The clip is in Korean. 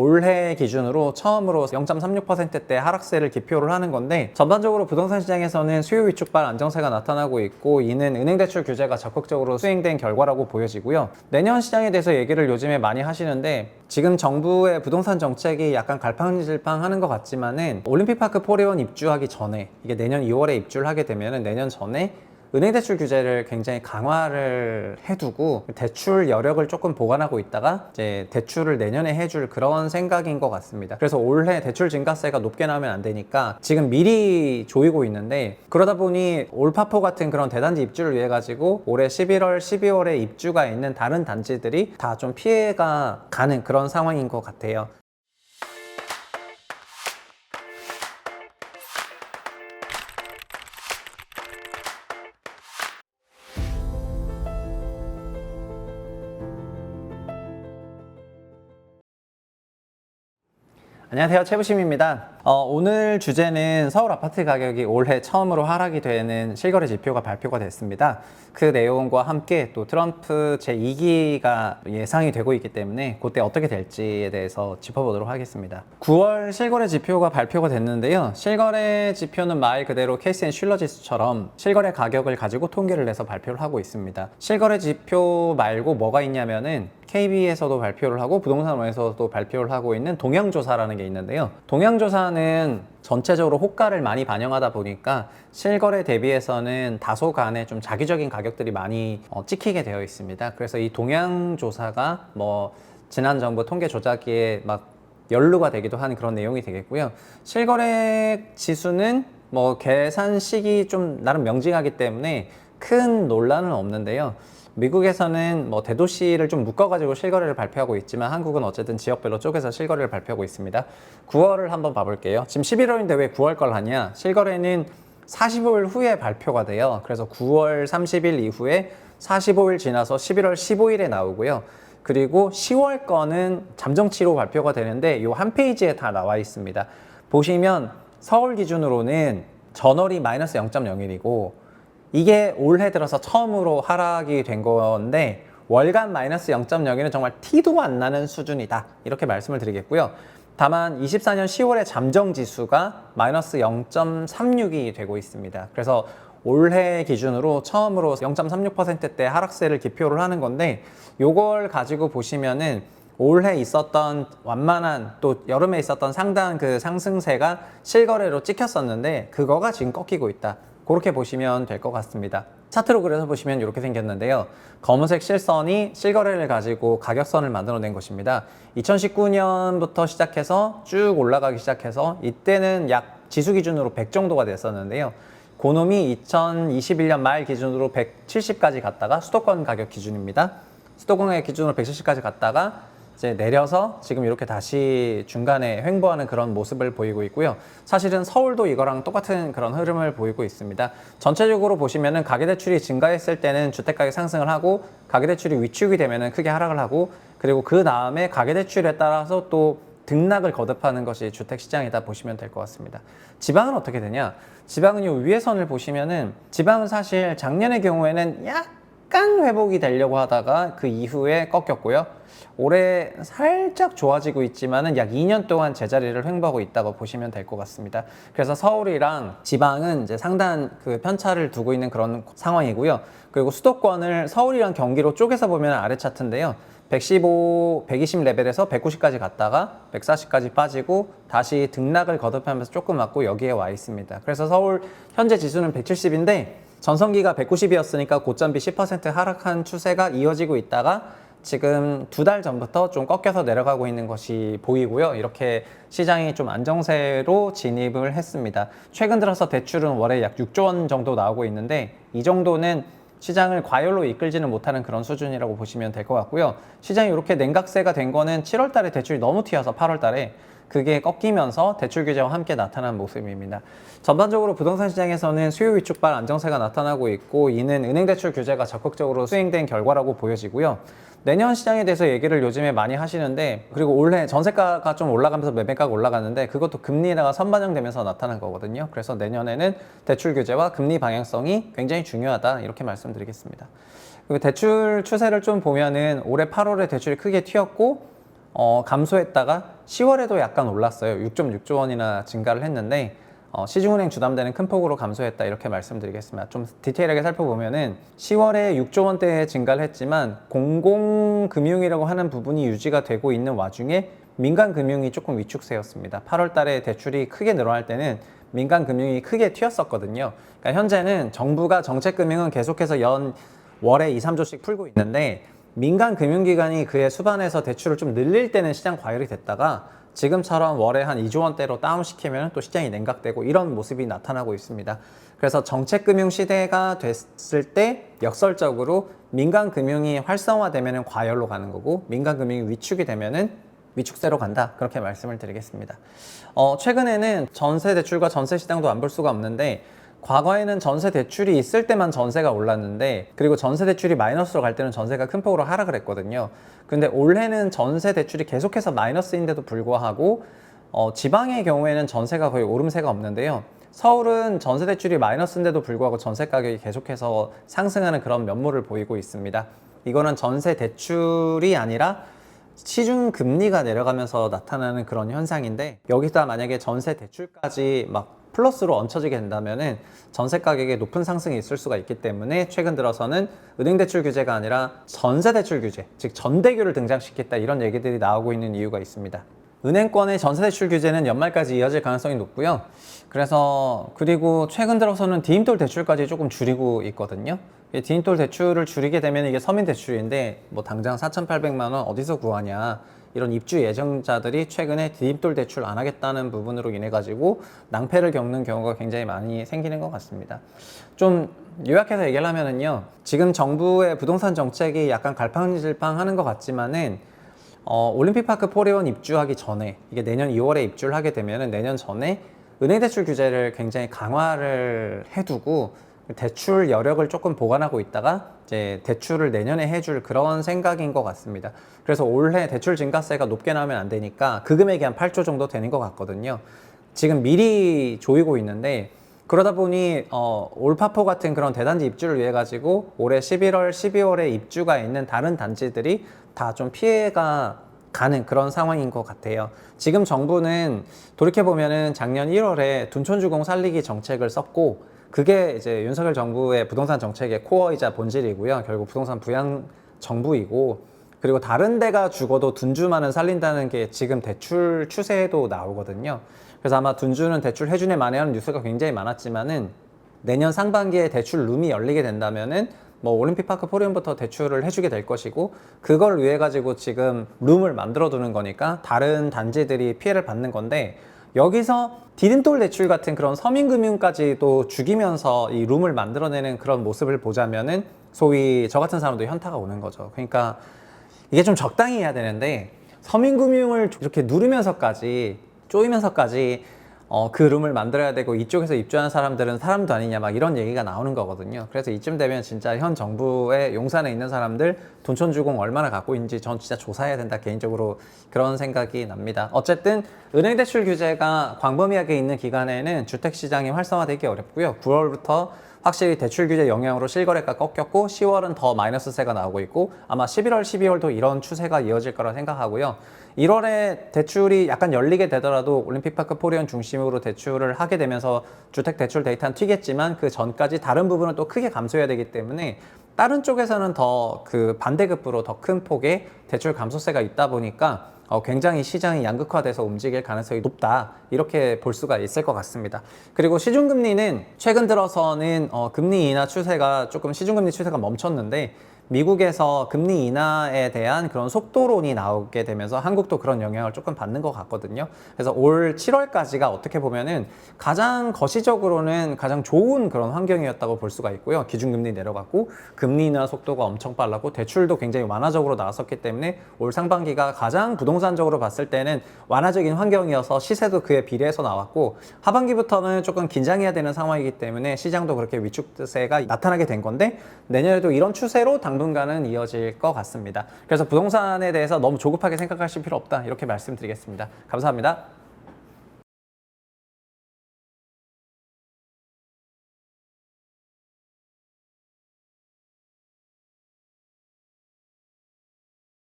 올해 기준으로 처음으로 0.36%대 하락세를 기표를 하는 건데, 전반적으로 부동산 시장에서는 수요 위축발 안정세가 나타나고 있고, 이는 은행대출 규제가 적극적으로 수행된 결과라고 보여지고요. 내년 시장에 대해서 얘기를 요즘에 많이 하시는데, 지금 정부의 부동산 정책이 약간 갈팡질팡하는 것 같지만은 올림픽파크 포레원 입주하기 전에, 이게 내년 2월에 입주를 하게 되면은 내년 전에 은행대출 규제를 굉장히 강화를 해두고 대출 여력을 조금 보관하고 있다가 이제 대출을 내년에 해줄 그런 생각인 것 같습니다. 그래서 올해 대출 증가세가 높게 나오면 안 되니까 지금 미리 조이고 있는데, 그러다 보니 올파포 같은 그런 대단지 입주를 위해 가지고 올해 11월, 12월에 입주가 있는 다른 단지들이 다 좀 피해가 가는 그런 상황인 것 같아요. 안녕하세요, 최부심입니다. 오늘 주제는 서울 아파트 가격이 올해 처음으로 하락이 되는 실거래 지표가 발표가 됐습니다. 그 내용과 함께 또 트럼프 제2기가 예상이 되고 있기 때문에 그때 어떻게 될지에 대해서 짚어보도록 하겠습니다. 9월 실거래 지표가 발표가 됐는데요. 실거래 지표는 말 그대로 케이스&슐러 지수처럼 실거래 가격을 가지고 통계를 내서 발표를 하고 있습니다. 실거래 지표 말고 뭐가 있냐면은 KB에서도 발표를 하고 부동산원에서도 발표를 하고 있는 동향조사라는 게 있는데요. 동향조사는 전체적으로 호가를 많이 반영하다 보니까 실거래 대비해서는 다소간에 좀 자기적인 가격들이 많이 찍히게 되어 있습니다. 그래서 이 동향조사가 지난 정부 통계 조작기에 막 연루가 되기도 한 그런 내용이 되겠고요. 실거래 지수는 계산식이 좀 나름 명징하기 때문에 큰 논란은 없는데요. 미국에서는 대도시를 좀 묶어가지고 실거래를 발표하고 있지만 한국은 어쨌든 지역별로 쪼개서 실거래를 발표하고 있습니다. 9월을 한번 봐볼게요. 지금 11월인데 왜 9월 걸 하냐? 실거래는 45일 후에 발표가 돼요. 그래서 9월 30일 이후에 45일 지나서 11월 15일에 나오고요. 그리고 10월 거는 잠정치로 발표가 되는데 이 한 페이지에 다 나와 있습니다. 보시면 서울 기준으로는 전월이 마이너스 0.01이고 이게 올해 들어서 처음으로 하락이 된 건데, 월간 마이너스 0.01은 정말 티도 안 나는 수준이다, 이렇게 말씀을 드리겠고요. 다만 24년 10월에 잠정지수가 마이너스 0.36이 되고 있습니다. 그래서 올해 기준으로 처음으로 0.36%대 하락세를 기표를 하는 건데, 요걸 가지고 보시면은 올해 있었던 완만한, 또 여름에 있었던 상당한 그 상승세가 실거래로 찍혔었는데 그거가 지금 꺾이고 있다, 그렇게 보시면 될 것 같습니다. 차트로 그려서 보시면 이렇게 생겼는데요. 검은색 실선이 실거래를 가지고 가격선을 만들어낸 것입니다. 2019년부터 시작해서 쭉 올라가기 시작해서 이때는 약 지수 기준으로 100 정도가 됐었는데요. 고놈이 2021년 말 기준으로 170까지 갔다가, 수도권 가격 기준입니다. 수도권 가격 기준으로 170까지 갔다가 이제 내려서 지금 이렇게 다시 중간에 횡보하는 그런 모습을 보이고 있고요. 사실은 서울도 이거랑 똑같은 그런 흐름을 보이고 있습니다. 전체적으로 보시면은 가계대출이 증가했을 때는 주택가격 상승을 하고, 가계대출이 위축이 되면은 크게 하락을 하고, 그리고 그 다음에 가계대출에 따라서 또 등락을 거듭하는 것이 주택시장이다 보시면 될 것 같습니다. 지방은 어떻게 되냐? 지방은 이 위에 선을 보시면은, 지방은 사실 작년의 경우에는 약간 회복이 되려고 하다가 그 이후에 꺾였고요. 올해 살짝 좋아지고 있지만은 약 2년 동안 제자리를 횡보하고 있다고 보시면 될 것 같습니다. 그래서 서울이랑 지방은 이제 상당한 그 편차를 두고 있는 그런 상황이고요. 그리고 수도권을 서울이랑 경기로 쪼개서 보면 아래 차트인데요. 115, 120 레벨에서 190까지 갔다가 140까지 빠지고 다시 등락을 거듭하면서 조금 맞고 여기에 와 있습니다. 그래서 서울 현재 지수는 170인데 전성기가 190이었으니까 고점 비 10% 하락한 추세가 이어지고 있다가 지금 2달 전부터 좀 꺾여서 내려가고 있는 것이 보이고요. 이렇게 시장이 좀 안정세로 진입을 했습니다. 최근 들어서 대출은 월에 약 6조 원 정도 나오고 있는데, 이 정도는 시장을 과열로 이끌지는 못하는 그런 수준이라고 보시면 될 것 같고요. 시장이 이렇게 냉각세가 된 거는 7월 달에 대출이 너무 튀어서 8월 달에 그게 꺾이면서 대출 규제와 함께 나타난 모습입니다. 전반적으로 부동산 시장에서는 수요 위축발 안정세가 나타나고 있고, 이는 은행 대출 규제가 적극적으로 수행된 결과라고 보여지고요. 내년 시장에 대해서 얘기를 요즘에 많이 하시는데, 그리고 올해 전세가가 좀 올라가면서 매매가가 올라갔는데 그것도 금리가 선반영되면서 나타난 거거든요. 그래서 내년에는 대출 규제와 금리 방향성이 굉장히 중요하다, 이렇게 말씀드리겠습니다. 그리고 대출 추세를 좀 보면은 올해 8월에 대출이 크게 튀었고 감소했다가 10월에도 약간 올랐어요. 6.6조 원이나 증가를 했는데 시중은행 주담대는 큰 폭으로 감소했다 이렇게 말씀드리겠습니다. 좀 디테일하게 살펴보면은 10월에 6조 원대 증가를 했지만 공공금융이라고 하는 부분이 유지가 되고 있는 와중에 민간금융이 조금 위축세였습니다. 8월 달에 대출이 크게 늘어날 때는 민간금융이 크게 튀었었거든요. 그러니까 현재는 정부가 정책금융은 계속해서 월에 2, 3조씩 풀고 있는데 민간금융기관이 그의 수반에서 대출을 좀 늘릴 때는 시장 과열이 됐다가 지금처럼 월에 한 2조 원대로 다운시키면 또 시장이 냉각되고 이런 모습이 나타나고 있습니다. 그래서 정책금융 시대가 됐을 때 역설적으로 민간금융이 활성화되면 과열로 가는 거고 민간금융이 위축이 되면은 위축세로 간다 그렇게 말씀을 드리겠습니다. 최근에는 전세 대출과 전세 시장도 안 볼 수가 없는데 과거에는 전세 대출이 있을 때만 전세가 올랐는데 그리고 전세 대출이 마이너스로 갈 때는 전세가 큰 폭으로 하락을 했거든요. 근데 올해는 전세 대출이 계속해서 마이너스인데도 불구하고 지방의 경우에는 전세가 거의 오름세가 없는데요. 서울은 전세 대출이 마이너스인데도 불구하고 전세 가격이 계속해서 상승하는 그런 면모를 보이고 있습니다. 이거는 전세 대출이 아니라 시중 금리가 내려가면서 나타나는 그런 현상인데 여기다 만약에 전세 대출까지 막 플러스로 얹혀지게 된다면은 전세 가격에 높은 상승이 있을 수가 있기 때문에 최근 들어서는 은행 대출 규제가 아니라 전세 대출 규제, 즉 전대규를 등장시켰다 이런 얘기들이 나오고 있는 이유가 있습니다. 은행권의 전세 대출 규제는 연말까지 이어질 가능성이 높고요. 그리고 최근 들어서는 디임돌 대출까지 조금 줄이고 있거든요. 디임돌 대출을 줄이게 되면 이게 서민 대출인데 뭐 당장 4,800만 원 어디서 구하냐. 이런 입주 예정자들이 최근에 디임돌 대출 안 하겠다는 부분으로 인해 가지고 낭패를 겪는 경우가 굉장히 많이 생기는 것 같습니다. 좀 요약해서 얘기를 하면은요, 지금 정부의 부동산 정책이 약간 갈팡질팡하는 것 같지만은 올림픽파크 포레원 입주하기 전에 이게 내년 2월에 입주를 하게 되면은 내년 전에 은행 대출 규제를 굉장히 강화를 해두고 대출 여력을 조금 보관하고 있다가 이제 대출을 내년에 해줄 그런 생각인 것 같습니다. 그래서 올해 대출 증가세가 높게 나오면 안 되니까 그 금액이 한 8조 정도 되는 것 같거든요. 지금 미리 조이고 있는데 그러다 보니 올파포 같은 그런 대단지 입주를 위해 가지고 올해 11월, 12월에 입주가 있는 다른 단지들이 다 좀 피해가 가는 그런 상황인 것 같아요. 지금 정부는 돌이켜보면은 작년 1월에 둔촌주공 살리기 정책을 썼고 그게 이제 윤석열 정부의 부동산 정책의 코어이자 본질이고요. 결국 부동산 부양 정부이고 그리고 다른 데가 죽어도 둔주만은 살린다는 게 지금 대출 추세에도 나오거든요. 그래서 아마 둔주는 대출 해주네 만에하는 뉴스가 굉장히 많았지만은 내년 상반기에 대출 룸이 열리게 된다면은 뭐 올림픽파크 포리움부터 대출을 해주게 될 것이고 그걸 위해 가지고 지금 룸을 만들어 두는 거니까 다른 단지들이 피해를 받는 건데 여기서 디딤돌 대출 같은 그런 서민금융까지도 죽이면서 이 룸을 만들어내는 그런 모습을 보자면은 소위 저 같은 사람도 현타가 오는 거죠. 그러니까 이게 좀 적당히 해야 되는데 서민금융을 이렇게 누르면서까지 쪼이면서까지 그 룸을 만들어야 되고 이쪽에서 입주하는 사람들은 사람도 아니냐 막 이런 얘기가 나오는 거거든요. 그래서 이쯤 되면 진짜 현 정부의 용산에 있는 사람들 둔촌주공 얼마나 갖고 있는지 전 진짜 조사해야 된다 개인적으로 그런 생각이 납니다. 어쨌든 은행 대출 규제가 광범위하게 있는 기간에는 주택시장이 활성화되기 어렵고요. 9월부터 확실히 대출 규제 영향으로 실거래가 꺾였고 10월은 더 마이너스세가 나오고 있고 아마 11월, 12월도 이런 추세가 이어질 거라 생각하고요. 1월에 대출이 약간 열리게 되더라도 올림픽파크 포리온 중심으로 대출을 하게 되면서 주택 대출 데이터는 튀겠지만 그 전까지 다른 부분은 또 크게 감소해야 되기 때문에 다른 쪽에서는 더 그 반대급부로 더 큰 폭의 대출 감소세가 있다 보니까 굉장히 시장이 양극화돼서 움직일 가능성이 높다 이렇게 볼 수가 있을 것 같습니다. 그리고 시중금리는 최근 들어서는 금리 인하 추세가 조금 시중금리 추세가 멈췄는데 미국에서 금리 인하에 대한 그런 속도론이 나오게 되면서 한국도 그런 영향을 조금 받는 것 같거든요. 그래서 올 7월까지가 어떻게 보면은 가장 거시적으로는 가장 좋은 그런 환경이었다고 볼 수가 있고요. 기준금리 내려갔고 금리 인하 속도가 엄청 빨랐고 대출도 굉장히 완화적으로 나왔었기 때문에 올 상반기가 가장 부동산적으로 봤을 때는 완화적인 환경이어서 시세도 그에 비례해서 나왔고 하반기부터는 조금 긴장해야 되는 상황이기 때문에 시장도 그렇게 위축세가 나타나게 된 건데 내년에도 이런 추세로 당분간은 이어질 것 같습니다. 그래서 부동산에 대해서 너무 조급하게 생각하실 필요 없다 이렇게 말씀드리겠습니다. 감사합니다.